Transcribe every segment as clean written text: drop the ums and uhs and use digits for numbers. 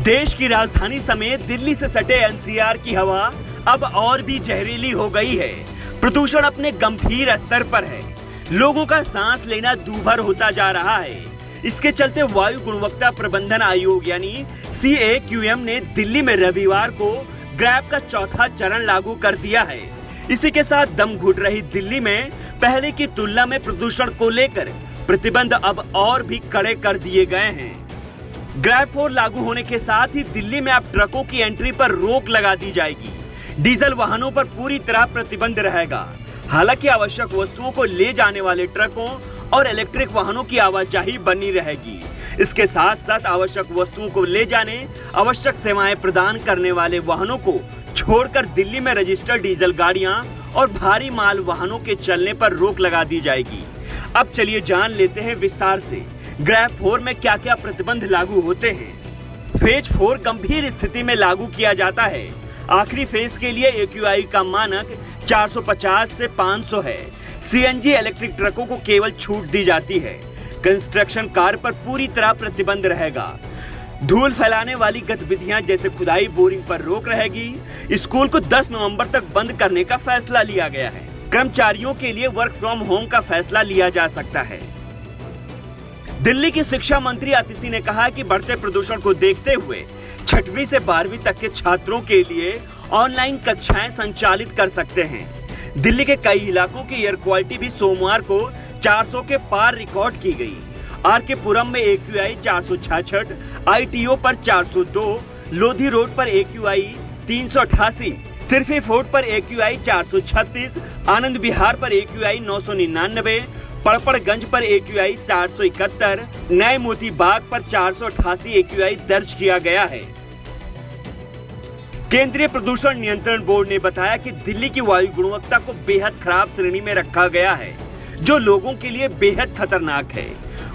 देश की राजधानी समेत दिल्ली से सटे एनसीआर की हवा अब और भी जहरीली हो गई है। प्रदूषण अपने गंभीर स्तर पर है। लोगों का सांस लेना दूभर होता जा रहा है। इसके चलते वायु गुणवत्ता प्रबंधन आयोग यानी CAQM ने दिल्ली में रविवार को ग्रैब का चौथा चरण लागू कर दिया है। इसी के साथ दम घुट रही दिल्ली में पहले की तुलना में प्रदूषण को लेकर प्रतिबंध अब और भी कड़े कर दिए गए हैं। ग्रैब 4 लागू होने के साथ ही दिल्ली में अब ट्रकों की एंट्री पर रोक लगा दी जाएगी। डीजल वाहनों पर पूरी तरह प्रतिबंध रहेगा। हालांकि आवश्यक वस्तुओं को ले जाने वाले ट्रकों और इलेक्ट्रिक वाहनों की आवाजाही बनी रहेगी। इसके साथ साथ आवश्यक वस्तुओं को ले जाने, आवश्यक सेवाएं प्रदान करने वाले वाहनों को छोड़कर दिल्ली में रजिस्टर्ड डीजल गाड़ियां और भारी माल वाहनों के चलने पर रोक लगा दी जाएगी। अब चलिए जान लेते हैं विस्तार से ग्रैब 4 में क्या क्या प्रतिबंध लागू होते हैं। फेज 4 गंभीर स्थिति में लागू किया जाता है। आखिरी फेज के लिए AQI का मानक 450 से 500 है। CNG इलेक्ट्रिक ट्रकों को केवल छूट दी जाती है। कंस्ट्रक्शन कार्य पर पूरी तरह प्रतिबंध रहेगा। धूल फैलाने वाली गतिविधियां जैसे खुदाई, बोरिंग पर रोक रहेगी। स्कूल को 10 नवंबर तक बंद करने का फैसला लिया गया है। कर्मचारियों के लिए वर्क फ्रॉम होम का फैसला लिया जा सकता है। दिल्ली की शिक्षा मंत्री आतिशी ने कहा कि बढ़ते प्रदूषण को देखते हुए 6वीं से 12वीं तक के छात्रों के लिए ऑनलाइन कक्षाएं संचालित कर सकते हैं। दिल्ली के कई इलाकों की एयर क्वालिटी भी सोमवार को 400 के पार रिकॉर्ड की गई। RK पुरम में AQI 466, ITO पर 402, लोधी रोड पर AQI 388, सिरफी फोर्ट पर AQI 436, आनंद विहार पर AQI 999, पड़पड़गंज पर AQI 471, नए मोती बाग पर 488 AQI दर्ज किया गया है। केंद्रीय प्रदूषण नियंत्रण बोर्ड ने बताया कि दिल्ली की वायु गुणवत्ता को बेहद खराब श्रेणी में रखा गया है, जो लोगों के लिए बेहद खतरनाक है।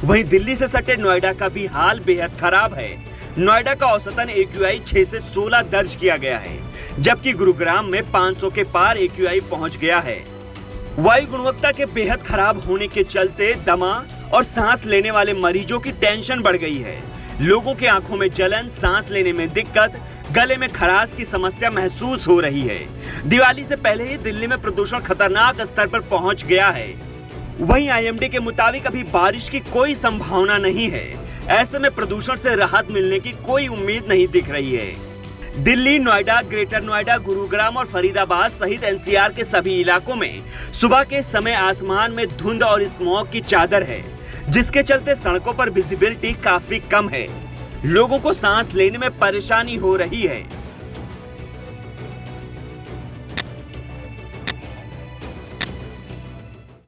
वहीं दिल्ली से सटे नोएडा का भी हाल बेहद खराब है। नोएडा का औसतन AQI 6 से 16 दर्ज किया गया है, जबकि गुरुग्राम में 500 के पार AQI पहुंच गया है। वायु गुणवत्ता के बेहद खराब होने के चलते दमा और सांस लेने वाले मरीजों की टेंशन बढ़ गई है। लोगों के आंखों में जलन, सांस लेने में दिक्कत, गले में खराश की समस्या महसूस हो रही है। दिवाली से पहले ही दिल्ली में प्रदूषण खतरनाक स्तर पर पहुंच गया है। वहीं IMD के मुताबिक अभी बारिश की कोई संभावना नहीं है। ऐसे में प्रदूषण से राहत मिलने की कोई उम्मीद नहीं दिख रही है। दिल्ली, नोएडा, ग्रेटर नोएडा, गुरुग्राम और फरीदाबाद सहित NCR के सभी इलाकों में सुबह के समय आसमान में धुंध और स्मॉग की चादर है, जिसके चलते सड़कों पर विजिबिलिटी काफी कम है। लोगों को सांस लेने में परेशानी हो रही है।